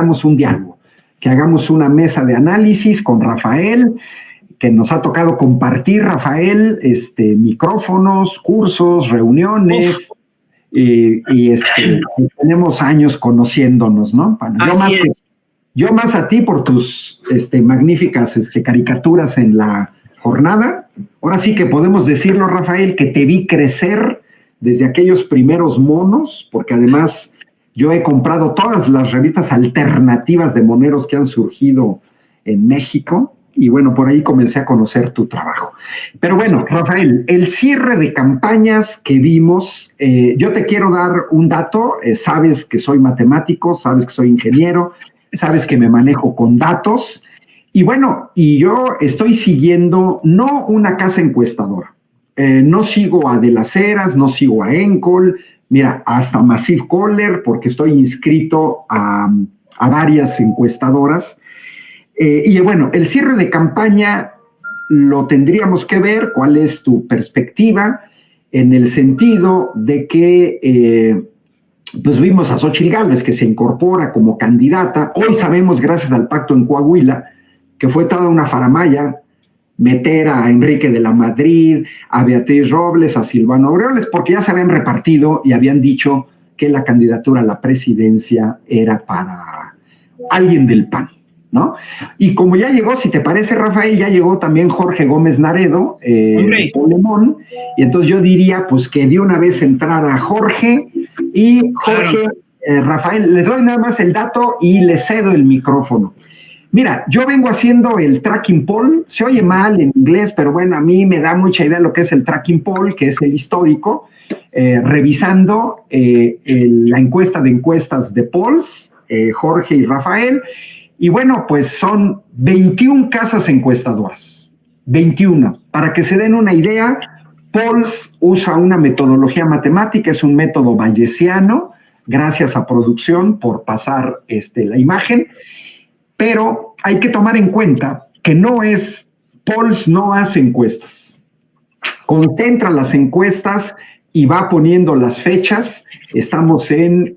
hagamos un diálogo, que hagamos una mesa de análisis con Rafael, que nos ha tocado compartir, Rafael, micrófonos, cursos, reuniones, y tenemos años conociéndonos, ¿no? Yo más a ti por tus magníficas caricaturas en la jornada. Ahora sí que podemos decirlo, Rafael, que te vi crecer desde aquellos primeros monos, porque además yo he comprado todas las revistas alternativas de moneros que han surgido en México, y bueno, por ahí comencé a conocer tu trabajo. Pero bueno, Rafael, el cierre de campañas que vimos, yo te quiero dar un dato, sabes que soy matemático, sabes que soy ingeniero, sabes que me manejo con datos, y bueno, y yo estoy siguiendo no una casa encuestadora, no sigo a De las Heras, no sigo a Encol, mira, hasta Massive Caller, porque estoy inscrito a varias encuestadoras. Y bueno, el cierre de campaña lo tendríamos que ver, cuál es tu perspectiva, en el sentido de que pues vimos a Xóchitl Gálvez que se incorpora como candidata. Hoy sabemos, gracias al pacto en Coahuila, que fue toda una faramalla meter a Enrique de la Madrid, a Beatriz Robles, a Silvano Aureoles, porque ya se habían repartido y habían dicho que la candidatura a la presidencia era para alguien del PAN, ¿no? Y como ya llegó, si te parece, Rafael, ya llegó también Jorge Gómez Naredo, de Polemón, y entonces yo diría, pues, que de una vez entrara Jorge, y Jorge, Rafael, les doy nada más el dato y les cedo el micrófono. Mira, yo vengo haciendo el tracking poll, se oye mal en inglés, pero bueno, a mí me da mucha idea lo que es el tracking poll, que es el histórico, revisando la encuesta de encuestas de polls, Jorge y Rafael, y bueno, pues son 21 casas encuestadoras, 21. Para que se den una idea, Polls usa una metodología matemática, es un método bayesiano, gracias a producción por pasar la imagen, pero hay que tomar en cuenta que Polls no hace encuestas, concentra las encuestas y va poniendo las fechas. Estamos en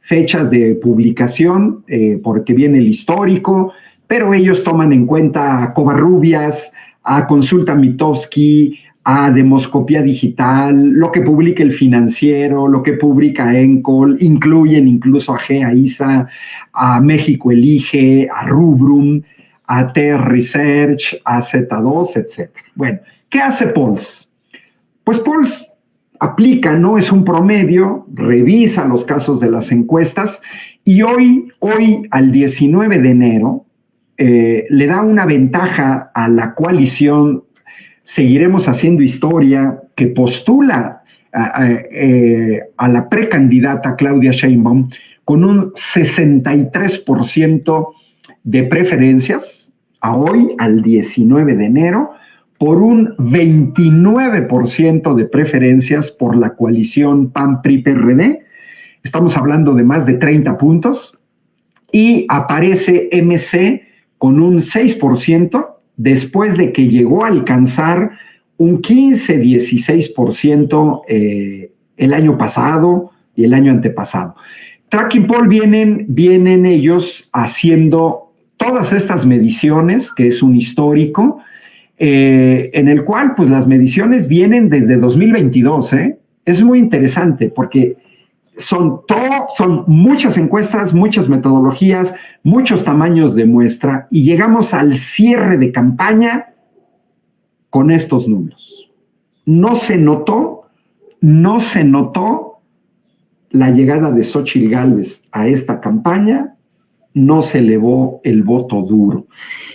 fechas de publicación, porque viene el histórico, pero ellos toman en cuenta a Covarrubias, a Consulta Mitofsky, a Demoscopía Digital, lo que publica El Financiero, lo que publica Encol, incluyen incluso a GEA-ISA, a México Elige, a Rubrum, a TR Research, a Z2, etc. Bueno, ¿qué hace Polls? Pues Polls aplica, ¿no? Es un promedio, revisa los casos de las encuestas y hoy al 19 de enero, le da una ventaja a la coalición Seguiremos Haciendo Historia, que postula a la precandidata Claudia Sheinbaum con un 63% de preferencias, a hoy, al 19 de enero, por un 29% de preferencias por la coalición PAN-PRI-PRD. Estamos hablando de más de 30 puntos. Y aparece MC con un 6%, después de que llegó a alcanzar un 15-16% el año pasado y el año antepasado. Tracking Poll vienen ellos haciendo todas estas mediciones, que es un histórico, en el cual pues las mediciones vienen desde 2022. Es muy interesante porque son muchas encuestas, muchas metodologías, muchos tamaños de muestra, y llegamos al cierre de campaña con estos números. No se notó la llegada de Xóchitl Gálvez a esta campaña, no se elevó el voto duro.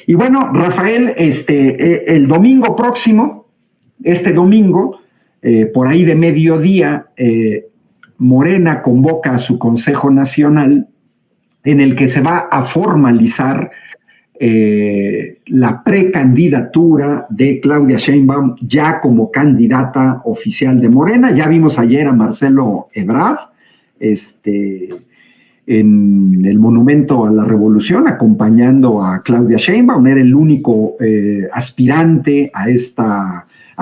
Y bueno, Rafael, el domingo próximo, por ahí de mediodía, Morena convoca a su Consejo Nacional, en el que se va a formalizar la precandidatura de Claudia Sheinbaum ya como candidata oficial de Morena. Ya vimos ayer a Marcelo Ebrard en el Monumento a la Revolución acompañando a Claudia Sheinbaum. Era el único aspirante a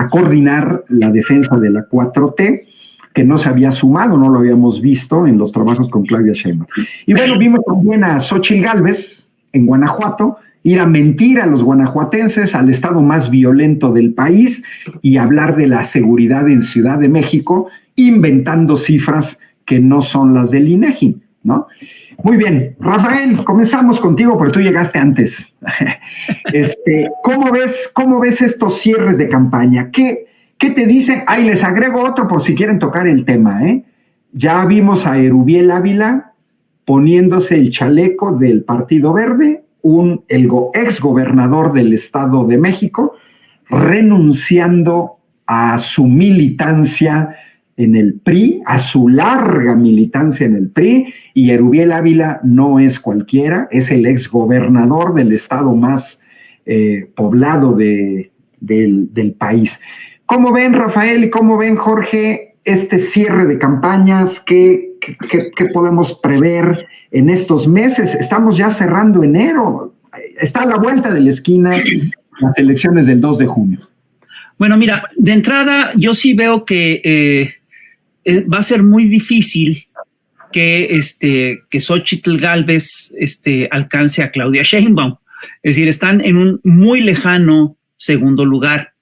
coordinar la defensa de la 4T. que no se había sumado, no lo habíamos visto en los trabajos con Claudia Sheinbaum. Y bueno, vimos también a Xóchitl Gálvez en Guanajuato ir a mentir a los guanajuatenses, al estado más violento del país, y hablar de la seguridad en Ciudad de México, inventando cifras que no son las del INEGI, ¿no? Muy bien, Rafael, comenzamos contigo porque tú llegaste antes. ¿Cómo ves estos cierres de campaña? ¿Qué te dicen? Ahí les agrego otro por si quieren tocar el tema, ¿eh? Ya vimos a Erubiel Ávila poniéndose el chaleco del Partido Verde, el ex gobernador del Estado de México, renunciando a su militancia en el PRI, a su larga militancia en el PRI, y Erubiel Ávila no es cualquiera, es el ex gobernador del estado más poblado del país. ¿Cómo ven, Rafael, y cómo ven, Jorge, este cierre de campañas? ¿Qué podemos prever en estos meses? Estamos ya cerrando enero, está a la vuelta de la esquina las elecciones del 2 de junio. Bueno, mira, de entrada yo sí veo que va a ser muy difícil que Xóchitl Gálvez alcance a Claudia Sheinbaum. Es decir, están en un muy lejano segundo lugar.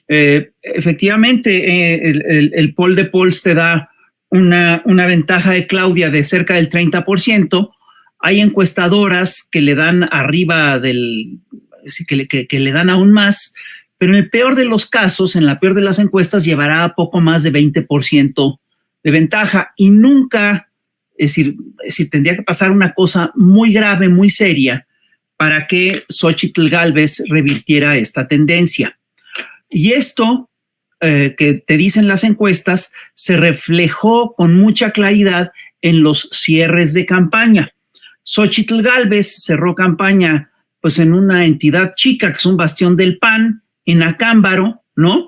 Efectivamente, el poll de Polls te da una ventaja de Claudia de cerca del 30%. Hay encuestadoras que le dan arriba que le dan aún más, pero en el peor de los casos, en la peor de las encuestas, llevará a poco más de 20% de ventaja, y nunca, es decir, tendría que pasar una cosa muy grave, muy seria, para que Xóchitl Gálvez revirtiera esta tendencia. Y esto que te dicen las encuestas se reflejó con mucha claridad en los cierres de campaña. Xóchitl Gálvez cerró campaña pues en una entidad chica, que es un bastión del PAN, en Acámbaro, ¿no?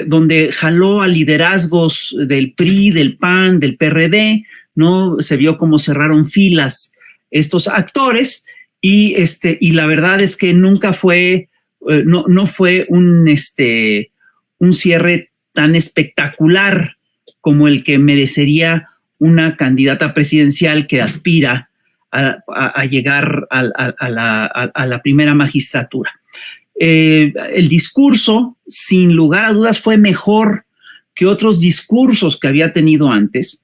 Donde jaló a liderazgos del PRI, del PAN, del PRD, ¿no? Se vio cómo cerraron filas estos actores, y la verdad es que nunca fue, no fue un cierre tan espectacular como el que merecería una candidata presidencial que aspira a llegar a la primera magistratura. El discurso, sin lugar a dudas, fue mejor que otros discursos que había tenido antes.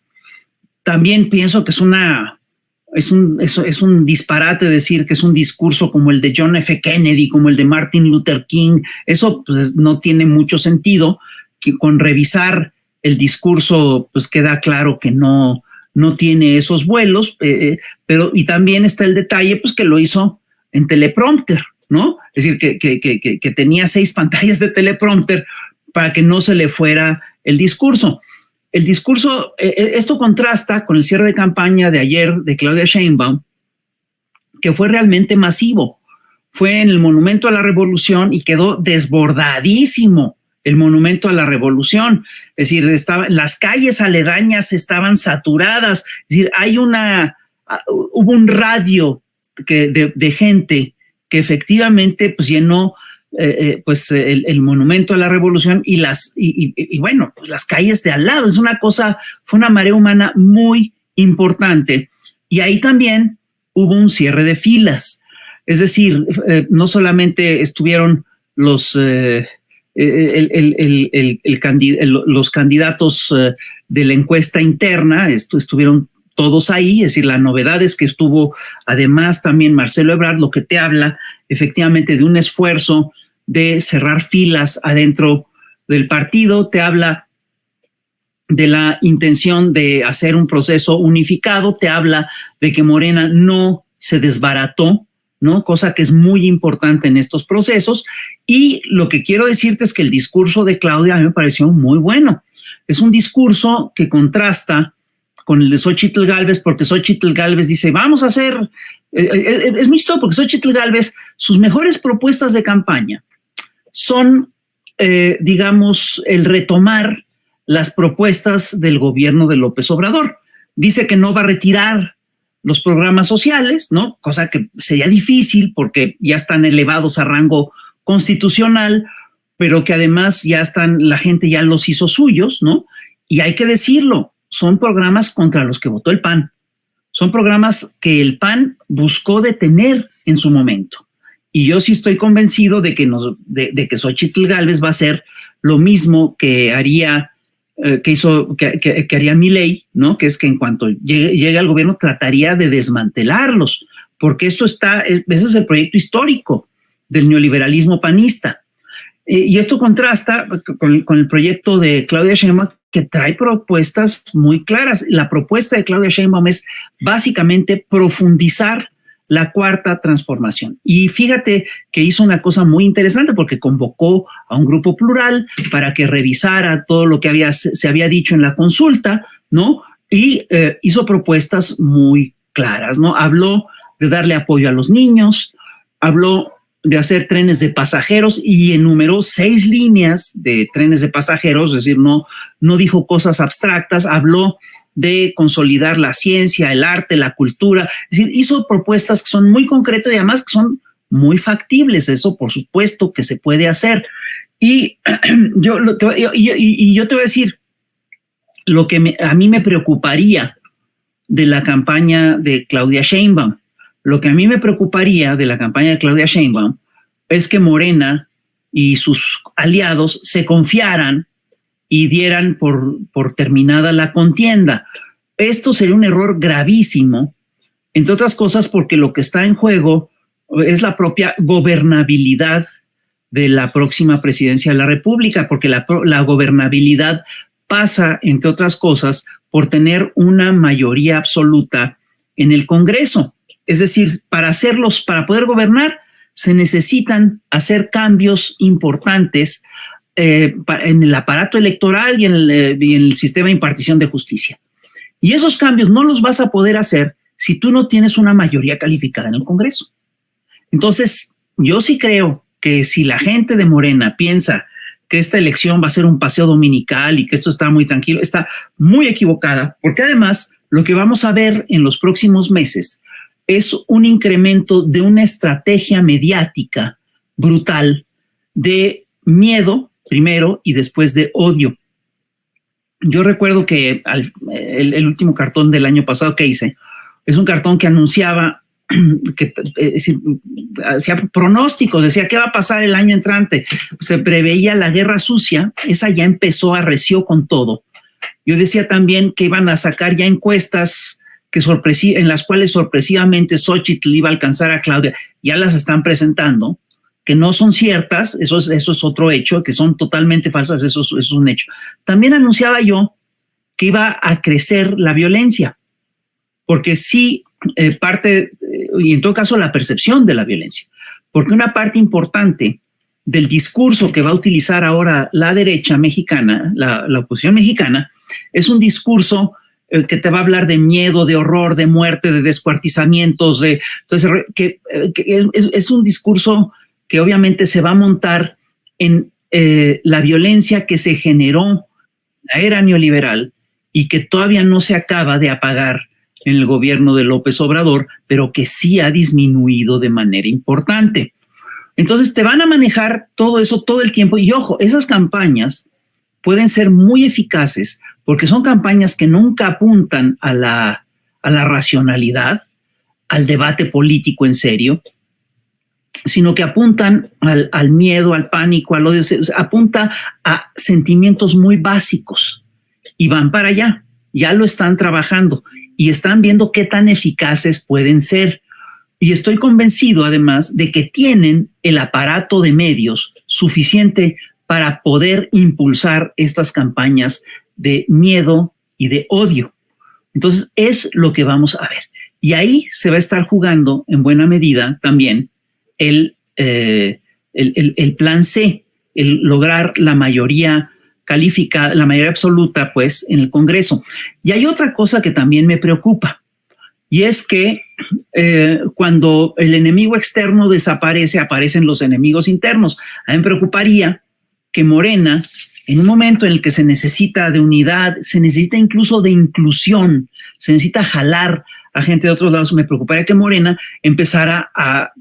También pienso que es un disparate decir que es un discurso como el de John F. Kennedy, como el de Martin Luther King. Eso pues, no tiene mucho sentido. Que con revisar el discurso, pues queda claro que no tiene esos vuelos, pero y también está el detalle, pues que lo hizo en teleprompter, ¿no? Es decir, que tenía 6 pantallas de teleprompter para que no se le fuera el discurso. El discurso, esto contrasta con el cierre de campaña de ayer de Claudia Sheinbaum, que fue realmente masivo. Fue en el Monumento a la Revolución y quedó desbordadísimo el Monumento a la Revolución. Es decir, las calles aledañas estaban saturadas. Es decir, hubo un radio de gente que efectivamente pues llenó el Monumento a la Revolución y bueno, pues las calles de al lado. Fue una marea humana muy importante. Y ahí también hubo un cierre de filas. Es decir, no solamente estuvieron los candidatos de la encuesta interna, estuvieron todos ahí. Es decir, la novedad es que estuvo además también Marcelo Ebrard, lo que te habla efectivamente de un esfuerzo de cerrar filas adentro del partido, te habla de la intención de hacer un proceso unificado, te habla de que Morena no se desbarató, ¿no? Cosa que es muy importante en estos procesos. Y lo que quiero decirte es que el discurso de Claudia a mí me pareció muy bueno. Es un discurso que contrasta con el de Xóchitl Gálvez, porque Xóchitl Gálvez dice, vamos a hacer... es muy chistoso porque Xóchitl Gálvez, sus mejores propuestas de campaña son, digamos, el retomar las propuestas del gobierno de López Obrador. Dice que no va a retirar los programas sociales, ¿no? Cosa que sería difícil porque ya están elevados a rango constitucional, pero que además la gente ya los hizo suyos, ¿no? y hay que decirlo, son programas contra los que votó el PAN. Son programas que el PAN buscó detener en su momento. Y yo sí estoy convencido de que Xóchitl Gálvez va a hacer lo mismo que haría que haría Milei, ¿no? Que es que en cuanto llegue al gobierno trataría de desmantelarlos, porque ese es el proyecto histórico del neoliberalismo panista. Y esto contrasta con el proyecto de Claudia Sheinbaum, que trae propuestas muy claras. La propuesta de Claudia Sheinbaum es básicamente profundizar la cuarta transformación. Y fíjate que hizo una cosa muy interesante porque convocó a un grupo plural para que revisara todo lo que se había dicho en la consulta, ¿no? Y hizo propuestas muy claras, ¿no? Habló de darle apoyo a los niños, habló de hacer trenes de pasajeros y enumeró 6 líneas de trenes de pasajeros, es decir, no dijo cosas abstractas, habló de consolidar la ciencia, el arte, la cultura, es decir, hizo propuestas que son muy concretas y además que son muy factibles. Eso, por supuesto, que se puede hacer. Y yo te voy a decir lo que a mí me preocuparía de la campaña de Claudia Sheinbaum. Lo que a mí me preocuparía de la campaña de Claudia Sheinbaum es que Morena y sus aliados se confiaran y dieran por terminada la contienda. Esto sería un error gravísimo, entre otras cosas porque lo que está en juego es la propia gobernabilidad de la próxima presidencia de la República, porque la gobernabilidad pasa, entre otras cosas, por tener una mayoría absoluta en el Congreso. Es decir, para poder gobernar, se necesitan hacer cambios importantes en el aparato electoral y en el sistema de impartición de justicia. Y esos cambios no los vas a poder hacer si tú no tienes una mayoría calificada en el Congreso. Entonces, yo sí creo que si la gente de Morena piensa que esta elección va a ser un paseo dominical y que esto está muy tranquilo, está muy equivocada, porque además lo que vamos a ver en los próximos meses es un incremento de una estrategia mediática brutal de miedo primero y después de odio. Yo recuerdo que el último cartón del año pasado que hice es un cartón que anunciaba, hacía pronósticos, decía qué va a pasar el año entrante. Se preveía la guerra sucia, esa ya empezó, arreció con todo. Yo decía también que iban a sacar ya encuestas en las cuales sorpresivamente Xóchitl iba a alcanzar a Claudia, ya las están presentando, que no son ciertas, eso es otro hecho, que son totalmente falsas, eso es un hecho. También anunciaba yo que iba a crecer la violencia, porque sí, y en todo caso la percepción de la violencia, porque una parte importante del discurso que va a utilizar ahora la derecha mexicana, la oposición mexicana, es un discurso que te va a hablar de miedo, de horror, de muerte, de descuartizamientos, entonces es un discurso que obviamente se va a montar en la violencia que se generó en la era neoliberal y que todavía no se acaba de apagar en el gobierno de López Obrador, pero que sí ha disminuido de manera importante. Entonces te van a manejar todo eso todo el tiempo y ojo, esas campañas pueden ser muy eficaces porque son campañas que nunca apuntan a la racionalidad, al debate político en serio, sino que apuntan al miedo, al pánico, al odio, apunta a sentimientos muy básicos y van para allá, ya lo están trabajando y están viendo qué tan eficaces pueden ser. Y estoy convencido además de que tienen el aparato de medios suficiente para poder impulsar estas campañas de miedo y de odio. Entonces es lo que vamos a ver. Y ahí se va a estar jugando en buena medida también el plan C, el lograr la mayoría calificada, la mayoría absoluta, pues, en el Congreso. Y hay otra cosa que también me preocupa, y es que cuando el enemigo externo desaparece, aparecen los enemigos internos. A mí me preocuparía que Morena, en un momento en el que se necesita de unidad, se necesita incluso de inclusión, se necesita jalar a gente de otros lados, me preocuparía que Morena empezara a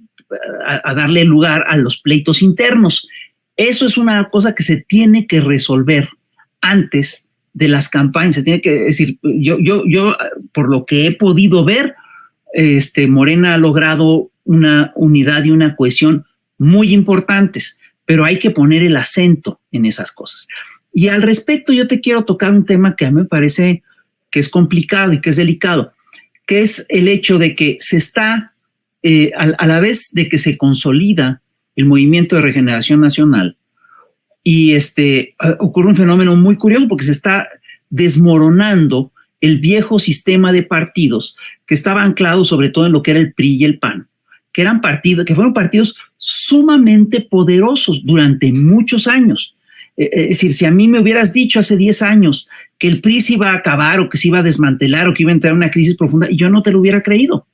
darle lugar a los pleitos internos. Eso es una cosa que se tiene que resolver antes de las campañas. Se tiene que decir, yo por lo que he podido ver, Morena ha logrado una unidad y una cohesión muy importantes, pero hay que poner el acento en esas cosas. Y al respecto, yo te quiero tocar un tema que a mí me parece que es complicado y que es delicado, que es el hecho de que se está, a la vez de que se consolida el Movimiento de Regeneración Nacional, y ocurre un fenómeno muy curioso porque se está desmoronando el viejo sistema de partidos que estaba anclado sobre todo en lo que era el PRI y el PAN, que eran partidos, que fueron partidos sumamente poderosos durante muchos años. Es decir, si a mí me hubieras dicho hace 10 años que el PRI se iba a acabar o que se iba a desmantelar o que iba a entrar en una crisis profunda, yo no te lo hubiera creído.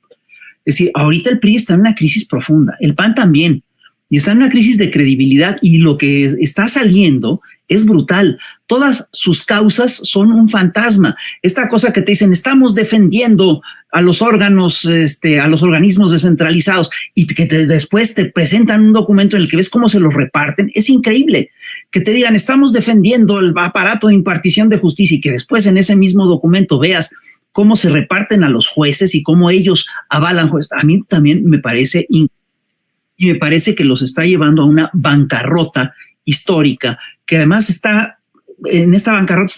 Es decir, ahorita el PRI está en una crisis profunda, el PAN también, y está en una crisis de credibilidad, y lo que está saliendo es brutal. Todas sus causas son un fantasma. Esta cosa que te dicen, estamos defendiendo a los órganos, a los organismos descentralizados, y que después te presentan un documento en el que ves cómo se los reparten, es increíble. Que te digan, estamos defendiendo el aparato de impartición de justicia, y que después en ese mismo documento veas cómo se reparten a los jueces y cómo ellos avalan jueces. A mí también me parece increíble. Y me parece que los está llevando a una bancarrota histórica, que además en esta bancarrota se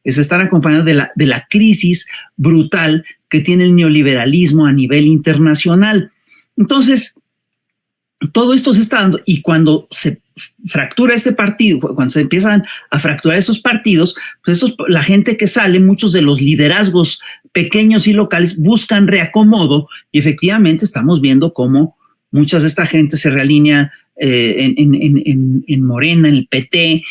están acompañando de la crisis brutal que tiene el neoliberalismo a nivel internacional. Entonces, todo esto se está dando, y cuando se fractura ese partido, cuando se empiezan a fracturar esos partidos, pues la gente que sale, muchos de los liderazgos pequeños y locales buscan reacomodo, y efectivamente estamos viendo cómo muchas de esta gente se realinea en Morena, en el PT,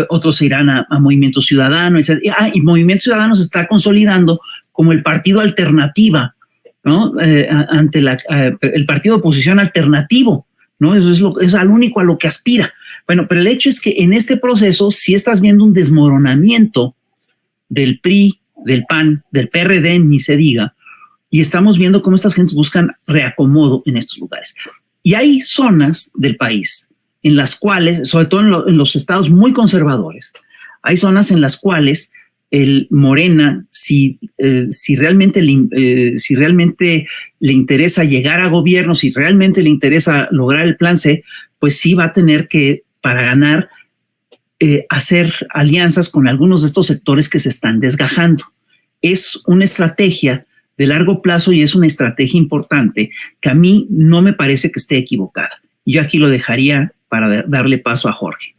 otros se irán a Movimiento Ciudadano, etc. Y Movimiento Ciudadano se está consolidando como el partido alternativa, ¿no? Ante el partido de oposición alternativo, ¿no? Eso es al único a lo que aspira. Bueno, pero el hecho es que en este proceso sí estás viendo un desmoronamiento del PRI, del PAN, del PRD, ni se diga, y estamos viendo cómo estas gentes buscan reacomodo en estos lugares. Y hay zonas del país en las cuales, sobre todo en los estados muy conservadores, hay zonas en las cuales el Morena, si realmente le interesa llegar a gobierno, si realmente le interesa lograr el plan C, pues sí va a tener que, para ganar, hacer alianzas con algunos de estos sectores que se están desgajando. Es una estrategia de largo plazo y es una estrategia importante que a mí no me parece que esté equivocada. Yo aquí lo dejaría para darle paso a Jorge.